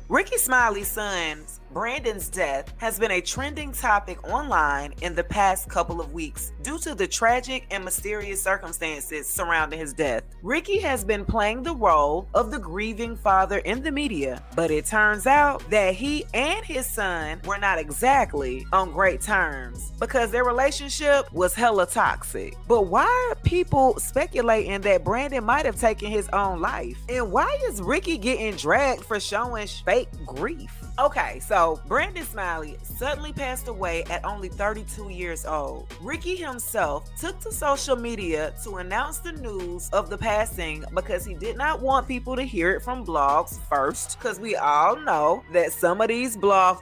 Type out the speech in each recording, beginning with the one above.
Rickey Smiley's son, Brandon's death has been a trending topic online in the past couple of weeks due to the tragic and mysterious circumstances surrounding his death. Rickey has been playing the role of the grieving father in the media, but it turns out that he and his son were not exactly on great terms because their relationship was hella toxic. But why are people speculating that Brandon might have taken his own life? And why is Rickey getting dragged for showing fake grief? Okay, so Brandon Smiley suddenly passed away at only 32 years old. Rickey himself took to social media to announce the news of the passing because he did not want people to hear it from blogs first, because we all know that some of these blogs,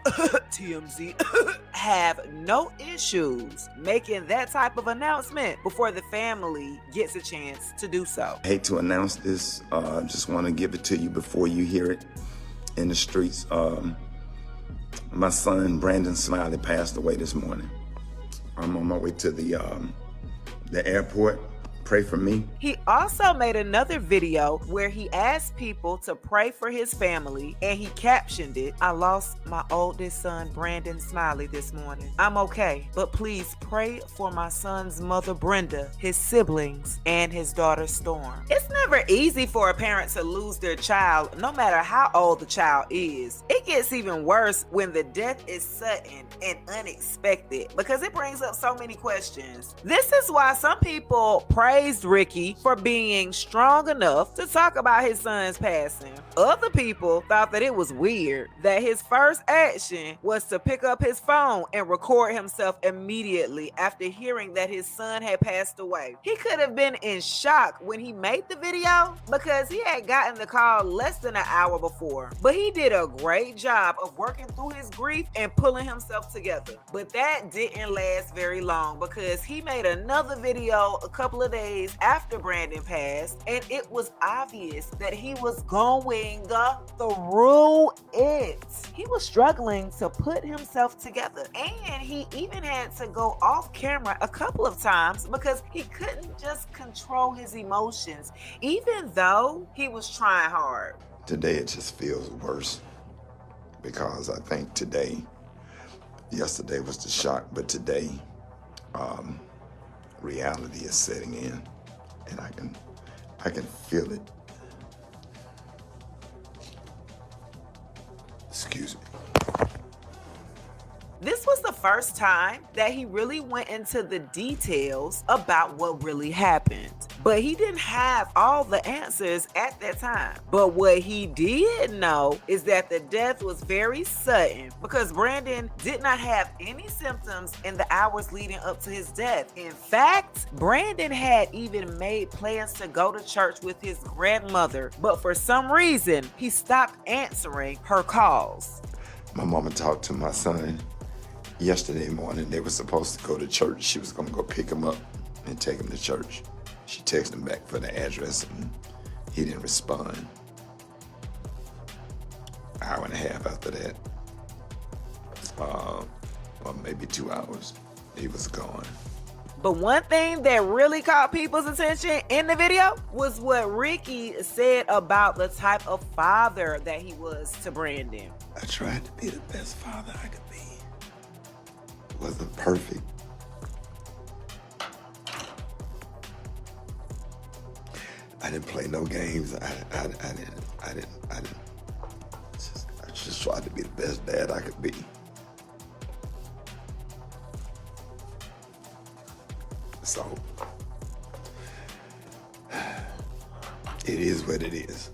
TMZ, have no issues making that type of announcement before the family gets a chance to do so. I hate to announce this, just want to give it to you before you hear it in the streets. My son, Brandon Smiley, passed away this morning. I'm on my way to the airport. Pray for me. He also made another video where he asked people to pray for his family, and he captioned it, "I lost my oldest son, Brandon Smiley, this morning. I'm okay, but please pray for my son's mother, Brenda, his siblings, and his daughter, Storm." It's never easy for a parent to lose their child, no matter how old the child is. It gets even worse when the death is sudden and unexpected because it brings up so many questions. This is why some people praised Rickey for being strong enough to talk about his son's passing. Other people thought that it was weird that his first action was to pick up his phone and record himself immediately after hearing that his son had passed away. He could have been in shock when he made the video because he had gotten the call less than an hour before. But he did a great job of working through his grief and pulling himself together. But that didn't last very long because he made another video a couple of days after Brandon passed, and it was obvious that he was going through it. He was struggling to put himself together, and he even had to go off camera a couple of times because he couldn't just control his emotions, even though he was trying hard. Today it just feels worse because I think yesterday was the shock, but today reality is setting in, and I can feel it. Excuse me. This was the first time that he really went into the details about what really happened. But he didn't have all the answers at that time. But what he did know is that the death was very sudden because Brandon did not have any symptoms in the hours leading up to his death. In fact, Brandon had even made plans to go to church with his grandmother, but for some reason, he stopped answering her calls. My mama talked to my son yesterday morning. They were supposed to go to church. She was gonna go pick him up and take him to church. She texted him back for the address and he didn't respond. An hour and a half after that, or maybe 2 hours, he was gone. But one thing that really caught people's attention in the video was what Rickey said about the type of father that he was to Brandon. I tried to be the best father I could be. Wasn't perfect. I didn't play no games. I just tried to be the best dad I could be. So, it is what it is,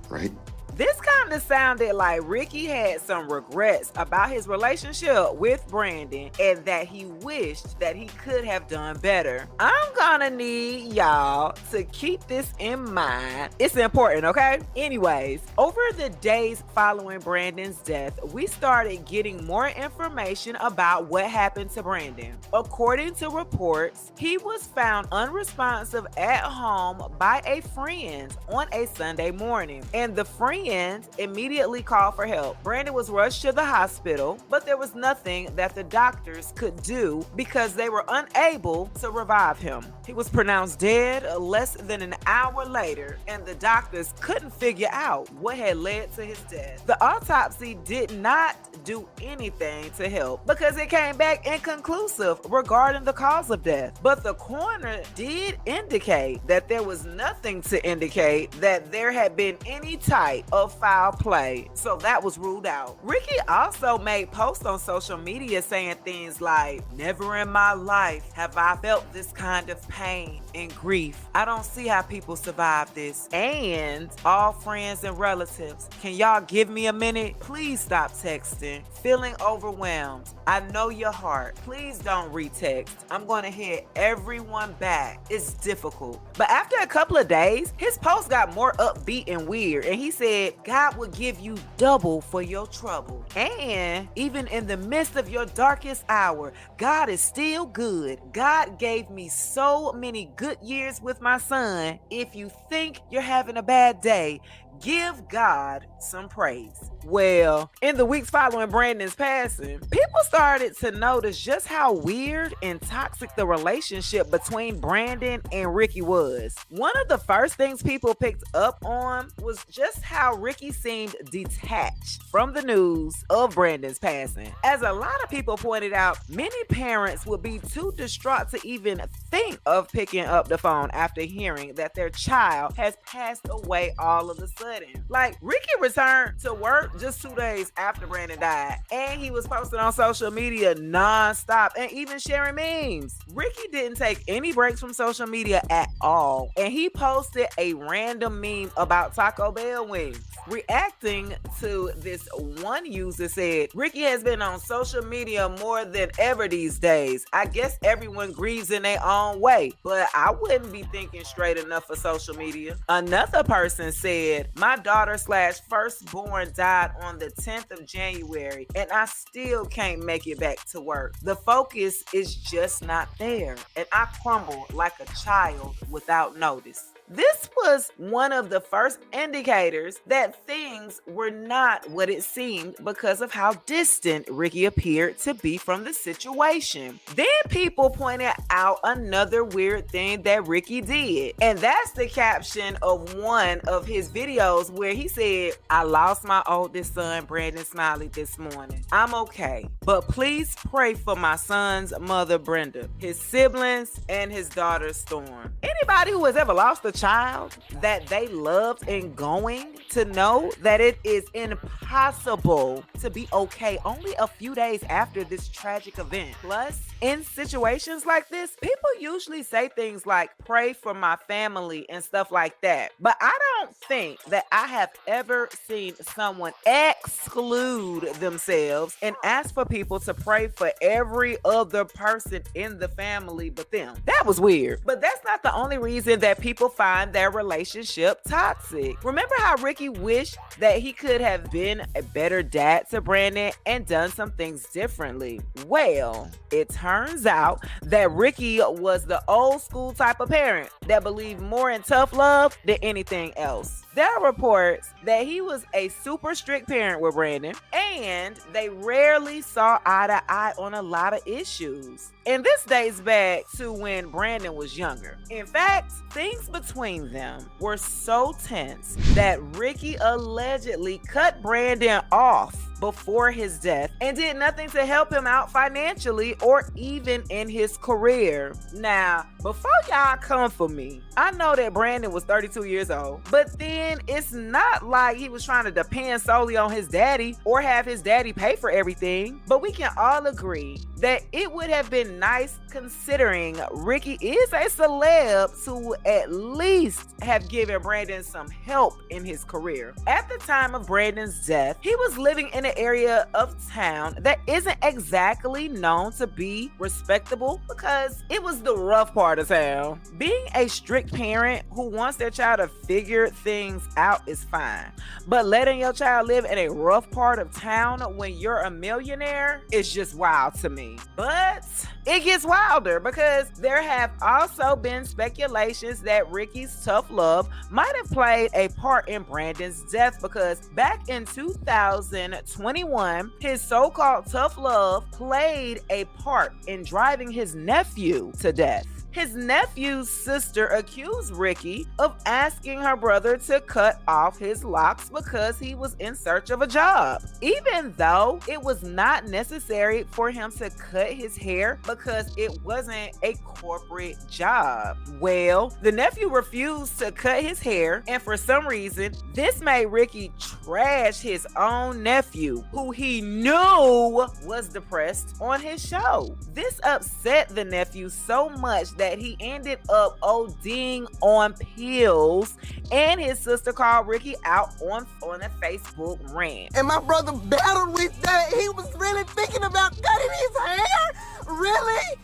right? This kind of sounded like Rickey had some regrets about his relationship with Brandon and that he wished that he could have done better. I'm gonna need y'all to keep this in mind. It's important, okay? Anyways, over the days following Brandon's death, we started getting more information about what happened to Brandon. According to reports, he was found unresponsive at home by a friend on a Sunday morning, and the friend and immediately called for help. Brandon was rushed to the hospital, but there was nothing that the doctors could do because they were unable to revive him. He was pronounced dead less than an hour later, and the doctors couldn't figure out what had led to his death. The autopsy did not do anything to help because it came back inconclusive regarding the cause of death. But the coroner did indicate that there was nothing to indicate that there had been any type of foul play, so that was ruled out. Rickey also made posts on social media saying things like, "Never in my life have I felt this kind of pain and grief. I don't see how people survive this. And all friends and relatives, can y'all give me a minute? Please stop texting. Feeling overwhelmed. I know your heart. Please don't retext. I'm going to hit everyone back. It's difficult." But after a couple of days, his post got more upbeat and weird, and he said, "God will give you double for your trouble. And even in the midst of your darkest hour, God is still good. God gave me so many good years with my son. If you think you're having a bad day, give God some praise." Well, in the weeks following Brandon's passing, people started to notice just how weird and toxic the relationship between Brandon and Rickey was. One of the first things people picked up on was just how Rickey seemed detached from the news of Brandon's passing. As a lot of people pointed out, many parents would be too distraught to even think of picking up the phone after hearing that their child has passed away all of a sudden. Like, Rickey returned to work just 2 days after Brandon died, and he was posting on social media non-stop and even sharing memes. Rickey didn't take any breaks from social media at all, and he posted a random meme about Taco Bell wings. Reacting to this, one user said, "Rickey has been on social media more than ever these days. I guess everyone grieves in their own way, but I wouldn't be thinking straight enough for social media." Another person said, "My daughter/firstborn died on the 10th of January, and I still can't make it back to work. The focus is just not there, and I crumble like a child without notice." This was one of the first indicators that things were not what it seemed because of how distant Rickey appeared to be from the situation. Then people pointed out another weird thing that Rickey did, and that's the caption of one of his videos where he said, "I lost my oldest son, Brandon Smiley, this morning. I'm okay, but please pray for my son's mother, Brenda, his siblings, and his daughter, Storm." Anybody who has ever lost a child that they loved and going to know that it is impossible to be okay only a few days after this tragic event. Plus, in situations like this, people usually say things like, "Pray for my family," and stuff like that. But I don't think that I have ever seen someone exclude themselves and ask for people to pray for every other person in the family but them. That was weird. But that's not the only reason that people find their relationship toxic. Remember how Rickey wished that he could have been a better dad to Brandon and done some things differently? Well, it turns out that Rickey was the old school type of parent that believed more in tough love than anything else. There are reports that he was a super strict parent with Brandon, and they rarely saw eye to eye on a lot of issues. And this dates back to when Brandon was younger. In fact, things between them were so tense that Rickey allegedly cut Brandon off before his death and did nothing to help him out financially or even in his career. Now, before y'all come for me, I know that Brandon was 32 years old, but then it's not like he was trying to depend solely on his daddy or have his daddy pay for everything. But we can all agree that it would have been nice, considering Rickey is a celeb, to at least have given Brandon some help in his career. At the time of Brandon's death, he was living in an area of town that isn't exactly known to be respectable because it was the rough part of town. Being a strict parent who wants their child to figure things out is fine, but letting your child live in a rough part of town when you're a millionaire is just wild to me. me. But it gets wilder because there have also been speculations that Rickey's tough love might have played a part in Brandon's death, because back in 2021, his so-called tough love played a part in driving his nephew to death. His nephew's sister accused Rickey of asking her brother to cut off his locks because he was in search of a job, even though it was not necessary for him to cut his hair because it wasn't a corporate job. Well, the nephew refused to cut his hair, and for some reason, this made Rickey trash his own nephew, who he knew was depressed, on his show. This upset the nephew so much that he ended up ODing on pills, and his sister called Rickey out on a Facebook rant. And my brother battled with that. He was really thinking about cutting his hair? Really?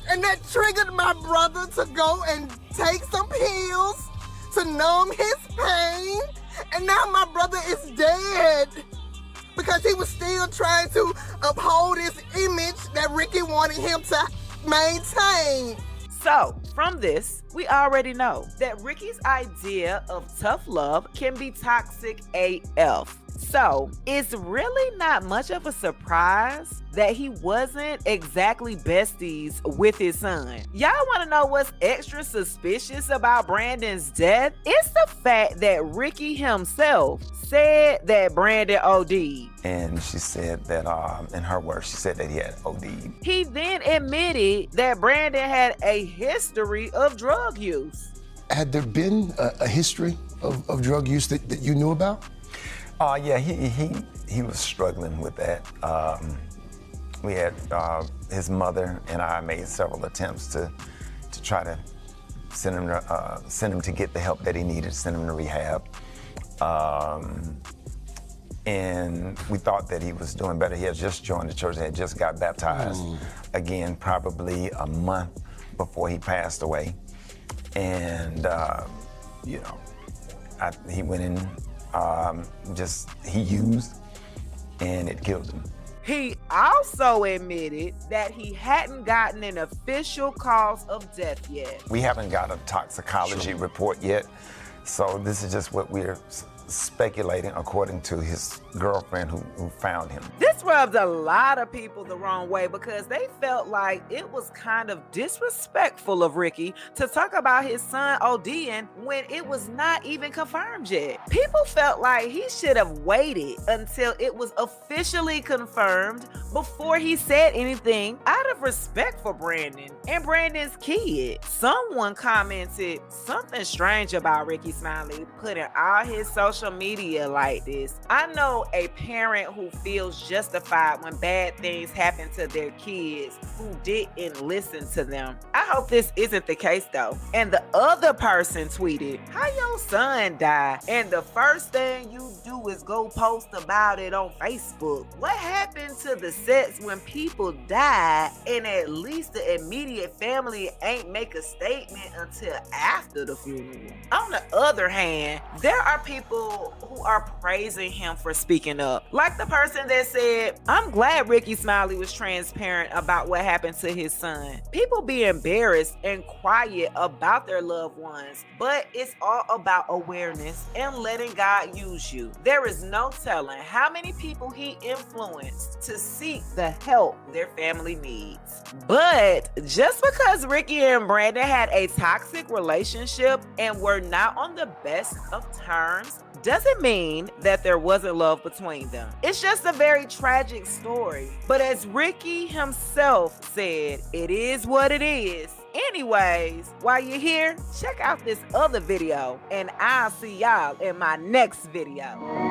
And that triggered my brother to go and take some pills to numb his pain. And now my brother is dead because he was still trying to uphold his image that Rickey wanted him to maintain. So, from this, we already know that Rickey's idea of tough love can be toxic AF. So, it's really not much of a surprise that he wasn't exactly besties with his son. Y'all want to know what's extra suspicious about Brandon's death? It's the fact that Rickey himself said that Brandon OD'd. And she said that, in her words, she said that he had OD'd. He then admitted that Brandon had a history of drug use. Had there been a history of drug use that you knew about? Yeah, he was struggling with that. We had his mother and I made several attempts to try to send him to get the help that he needed, send him to rehab. And we thought that he was doing better. He had just joined the church, had just got baptized again, probably a month before he passed away. And he went in. He used, and it killed him. He also admitted that he hadn't gotten an official cause of death yet. We haven't got a toxicology report yet, so this is just what we're speculating according to his girlfriend who found him. This rubbed a lot of people the wrong way because they felt like it was kind of disrespectful of Rickey to talk about his son ODing when it was not even confirmed yet. People felt like he should have waited until it was officially confirmed before he said anything, out of respect for Brandon and Brandon's kid. Someone commented something strange about Rickey Smiley putting all his social media like this. I know a parent who feels justified when bad things happen to their kids who didn't listen to them. I hope this isn't the case though. And the other person tweeted, "How your son died? And the first thing you do is go post about it on Facebook. What happened to the sets when people died and at least the immediate family ain't make a statement until after the funeral?" On the other hand, there are people who are praising him for speaking up. Like the person that said, "I'm glad Rickey Smiley was transparent about what happened to his son." People be embarrassed and quiet about their loved ones, but it's all about awareness and letting God use you. There is no telling how many people he influenced to seek the help their family needs. But just because Rickey and Brandon had a toxic relationship and were not on the best of terms doesn't mean that there wasn't love between them. It's just a very tragic story. But as Rickey himself said, it is what it is. Anyways, while you're here, check out this other video, and I'll see y'all in my next video.